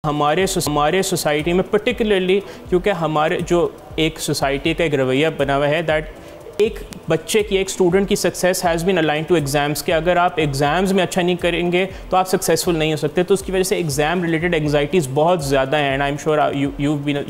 हमारे सोसाइटी में पर्टिकुलरली, क्योंकि हमारे जो एक सोसाइटी का एक रवैया बना हुआ है दैट एक बच्चे की, एक स्टूडेंट की success has been align to exams, कि अगर आप एग्ज़ाम्स में अच्छा नहीं करेंगे तो आप सक्सेसफुल नहीं हो सकते। तो उसकी वजह से एग्ज़ाम रिलेटेड एंग्जाइटीज़ बहुत ज़्यादा हैं and I am sure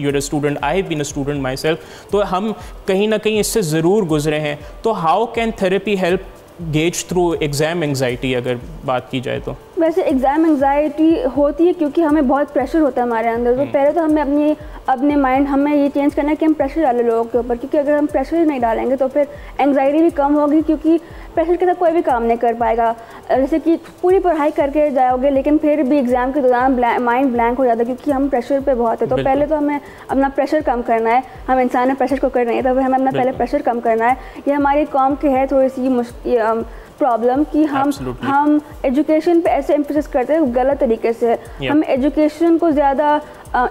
you're a student, I have been a student myself. तो हम कहीं ना कहीं इससे ज़रूर गुजरे हैं। तो how can therapy help gauge through exam anxiety, अगर बात की जाए तो? वैसे एग्ज़ाम एंग्जाइटी होती है क्योंकि हमें बहुत प्रेशर होता है हमारे अंदर। तो पहले तो हमें अपने माइंड हमें ये चेंज करना है कि हम प्रेशर डालें लोगों के ऊपर, क्योंकि अगर हम प्रेशर नहीं डालेंगे तो फिर एंग्जाइटी भी कम होगी, क्योंकि प्रेशर के साथ कोई भी काम नहीं कर पाएगा। जैसे कि पूरी पढ़ाई करके जाओगे लेकिन फिर भी एग्ज़ाम के दौरान माइंड ब्लैंक हो जाता है क्योंकि हम प्रेशर पे बहुत है। तो पहले तो हमें अपना प्रेशर कम करना है। हम इंसान प्रेशर को कर रहे हैं तो हमें अपना पहले प्रेशर कम करना है। ये हमारी कौम की है थोड़ी सी प्रॉब्लम कि हम एजुकेशन पे ऐसे एम्फेसिस करते हैं गलत तरीके से। हम एजुकेशन को ज़्यादा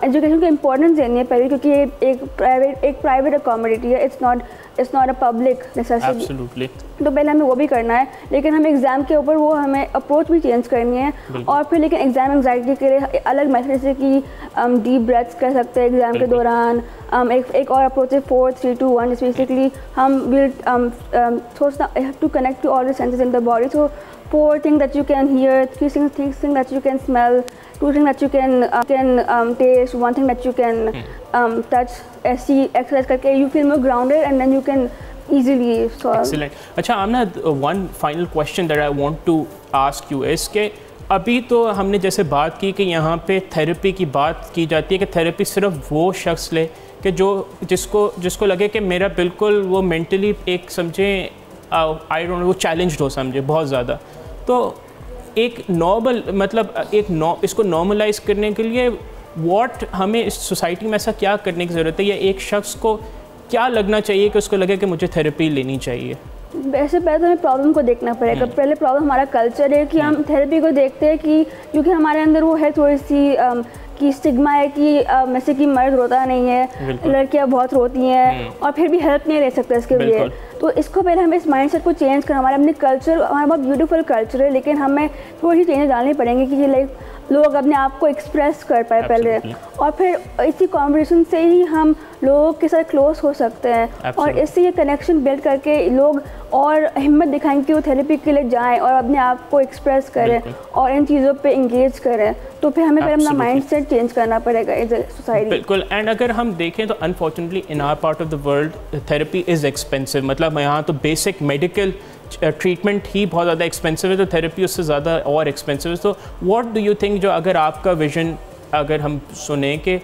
एजुकेशन को इम्पोर्टेंस देनी है पहले, क्योंकि ये एक प्राइवेट अकोमोडिटी है, it's not a public necessity. तो पहले हमें वो भी करना है, लेकिन हमें एग्ज़ाम के ऊपर वो हमें अप्रोच भी चेंज करनी है। और फिर लेकिन एग्ज़ाम एंग्जाइटी के लिए अलग मेथड, जैसे कि डीप ब्रेथ्स कर सकते हैं एग्ज़ाम के दौरान। एक और अप्रोच है 4 3 2 1, जिस बेसिकली हम विल थोड़ा have to connect to all the senses in the body. So 4 things that you can hear, 3 things that you can smell, 2 things that you can taste, 1 thing that you can touch. ऐसी exercise करके you feel more grounded and then you can easily solve. Excellent. अच्छा आमना, one final question that I want to ask you is कि अभी तो हमने जैसे बात की कि यहाँ पे थेरेपी की बात की जाती है कि थेरेपी सिर्फ वो शख्स ले कि जिसको लगे कि मेरा बिल्कुल वो मेंटली एक समझे आई डोंट नो वो चैलेंज्ड हो समझे बहुत ज़्यादा। तो एक नॉर्मल मतलब इसको नॉर्मलाइज करने के लिए हमें इस सोसाइटी में ऐसा क्या करने की ज़रूरत है, या एक शख्स को क्या लगना चाहिए कि उसको लगे कि मुझे थेरेपी लेनी चाहिए? वैसे पहले तो हमें प्रॉब्लम को देखना पड़ेगा। पहले प्रॉब्लम हमारा कल्चर है कि हम थेरेपी को देखते हैं कि क्योंकि हमारे अंदर वो है थोड़ी सी कि स्टिग्मा है कि जैसे कि मर्द रोता नहीं है, लड़कियां बहुत रोती हैं और फिर भी हेल्प नहीं ले सकते इसके लिए। तो इसको पहले हमें इस माइंडसेट को चेंज करना, हमारे अपने कल्चर, हमारा बहुत ब्यूटीफुल कल्चर है लेकिन हमें थोड़ी सी चेंजेस डालनी पड़ेंगे कि ये लाइक लोग अपने आप को एक्सप्रेस कर पाए पहले, और फिर इसी कॉम्बिनेशन से ही हम लोगों के साथ क्लोज हो सकते हैं। और इससे ये कनेक्शन बिल्ड करके लोग और हिम्मत दिखाएंगे कि वो थेरेपी के लिए जाएं और अपने आप को एक्सप्रेस करें और इन चीज़ों पे इंगेज करें। तो फिर हमें अपना माइंडसेट चेंज करना पड़ेगा एज ए सोसाइटी। बिल्कुल। एंड अगर हम देखें तो unfortunately in our part of the world therapy is expensive. मतलब यहाँ तो बेसिक मेडिकल ट्रीटमेंट ही बहुत ज़्यादा एक्सपेंसिव है, तो थेरेपी उससे ज़्यादा और एक्सपेंसिव है। तो व्हाट डू यू थिंक, जो अगर आपका विजन अगर हम सुने कि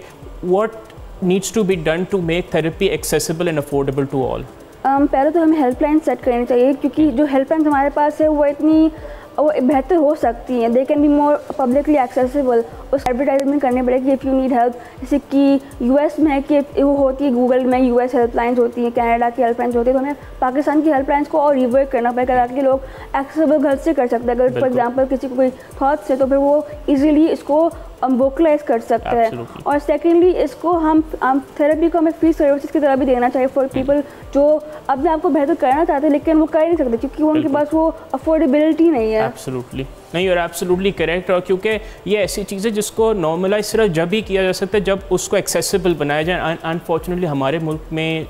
what needs to be done to make therapy accessible and affordable to all? पहले तो हमें हेल्पलाइन सेट करनी चाहिए, क्योंकि जो हेल्पलाइन हमारे पास है वो बेहतर हो सकती हैं। They can be more publicly accessible. उस एडवर्टाइजमेंट करने पड़ेगी इफ़ यू नीड हेल्प। जैसे कि यूएस में है कि वो होती है, गूगल में यूएस हेल्पलाइंस होती हैं, कनाडा की हेल्पलाइंस होती है। तो हमें पाकिस्तान की हेल्पलाइंस को और रिवर्क करना पड़ेगा ताकि लोग एक्सेसिबल घर से कर सकते हैं। अगर फॉर एग्जांपल किसी को कोई थॉट्स है तो फिर वो इजीली इसको वोकलाइज कर सकते हैं। और सेकेंडली इसको हम थेरेपी को हमें फ्री सर्विसेज की तरह भी देना चाहिए फॉर पीपल जो अपने आप को बेहतर करना चाहते हैं लेकिन वो कर नहीं सकते क्योंकि उनके पास वो अफोर्डेबिलिटी नहीं है। एब्सोल्युटली नहीं, और एब्सोल्युटली करेक्ट। और क्योंकि ये ऐसी चीज़ें जिसको नॉर्मलाइज सिर्फ जब ही किया जा सकता है जब उसको एक्सेसिबल बनाया जाए। अनफॉर्चुनेटली हमारे मुल्क में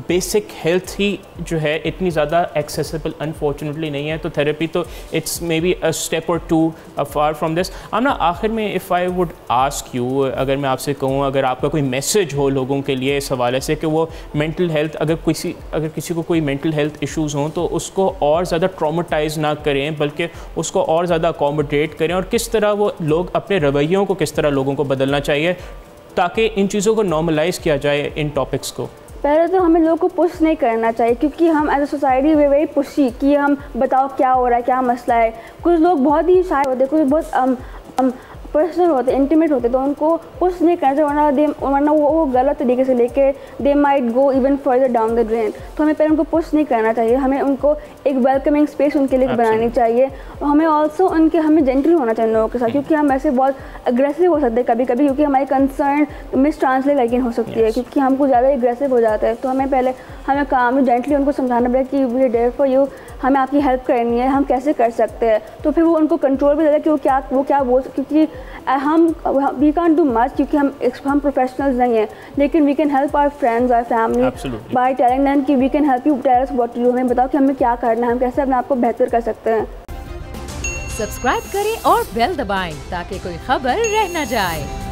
बेसिक हेल्थ ही जो है इतनी ज़्यादा एक्सेसिबल अनफॉर्चुनेटली नहीं है। तो थेरेपी तो it's may be a step और टू फार फ्रॉम दिस। आमना, आखिर में if I would ask you, अगर मैं आपसे कहूँ अगर आपका कोई मैसेज हो लोगों के लिए इस हवाले से कि वो मेंटल हेल्थ, अगर किसी को कोई मेंटल हेल्थ इश्यूज़ हों तो उसको और ज़्यादा ट्रॉमेटाइज ना करें बल्कि उसको और ज़्यादा अकोमोडेट करें, और किस तरह वो लोग अपने रवैयों को किस तरह लोगों को बदलना चाहिए ताकि इन चीज़ों को नॉर्मलाइज़ किया जाए, इन टॉपिक्स को? पहले तो हमें लोगों को पुश नहीं करना चाहिए क्योंकि हम as a society we very pushy कि हम बताओ क्या हो रहा है, क्या मसला है। कुछ लोग बहुत ही शाय होते हैं, कुछ बहुत पर्सनल होते हैं, इंटीमेट होते हैं, तो उनको पुश नहीं करना चाहिए वरना वो गलत तरीके से लेके they might go even further down the drain. तो हमें पहले उनको पुश नहीं करना चाहिए, हमें उनको एक वेलकमिंग स्पेस उनके लिए बनानी चाहिए। और हमें ऑल्सो हमें जेंटल होना चाहिए लोगों के साथ, क्योंकि हम ऐसे बहुत अग्रेसिव हो सकते हैं कभी कभी क्योंकि हमारी कंसर्न मिस ट्रांसलेट लेकिन हो सकती है क्योंकि हमको ज़्यादा एग्रेसिव हो जाता है। तो हमें काम जेंटली उनको समझाना पड़ेगा कि we are there for you, हमें आपकी हेल्प करनी है, हम कैसे कर सकते हैं। तो फिर वो उनको कंट्रोल भी देता है कि वो क्या बोल, क्योंकि हम वी कांट डू मच क्योंकि हम प्रोफेशनल्स नहीं हैं, लेकिन we can help our friends और फैमिली बाय टेलिंग देम कि we can help you, tell us what to do, हमें बताओ कि हमें क्या करना है, हम कैसे अपने आप को बेहतर कर सकते हैं। सब्सक्राइब करें और बेल दबाएं ताकि कोई खबर रह न जाए।